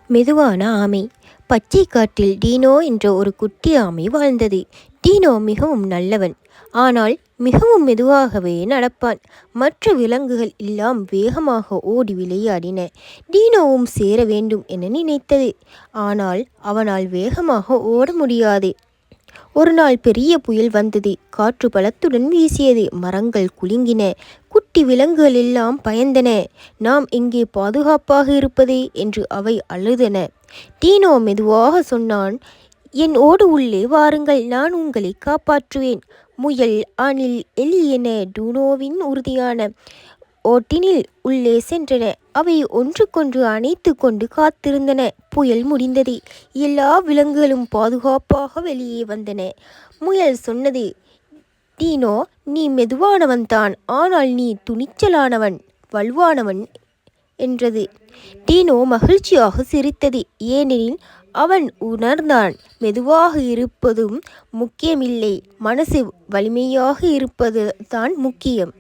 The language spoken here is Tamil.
மெதுவான ஆமை. பச்சை காட்டில் டீனோ என்ற ஒரு குட்டி ஆமை வாழ்ந்தது. டீனோ மிகவும் நல்லவன். ஆனால் மிகவும் மெதுவாகவே நடப்பான். மற்ற விலங்குகள் எல்லாம் வேகமாக ஓடி விளையாடின. டீனோவும் சேர வேண்டும் என நினைத்தது. ஆனால் அவனால் வேகமாக ஓட முடியாது. ஒரு நாள் பெரிய புயல் வந்தது. காற்று பலத்துடன் வீசியது. மரங்கள் குலுங்கின. குட்டி விலங்குகள் எல்லாம் பயந்தன. நாம் எங்கே பாதுகாப்பாக இருப்பதே என்று அவை அழுதன. டீனோ மெதுவாக சொன்னான், என் ஓடு உள்ளே வாருங்கள், நான் உங்களை காப்பாற்றுவேன். முயல், அணில், எலி என டூனோவின் உறுதியான ஓட்டினில் உள்ளே சென்றன. அவை ஒன்றுக்கொன்று அணைத்து கொண்டு காத்திருந்தன. புயல் முடிந்தது. எல்லா விலங்குகளும் பாதுகாப்பாக வெளியே வந்தன. முயல் சொன்னது, டீனோ, நீ மெதுவானவன்தான், ஆனால் நீ துணிச்சலானவன், வலுவானவன் என்றது. டீனோ மகிழ்ச்சியாக சிரித்தது. ஏனெனில் அவன் உணர்ந்தான், மெதுவாக இருப்பதும் முக்கியமில்லை, மனசு வலிமையாக இருப்பது தான் முக்கியம்.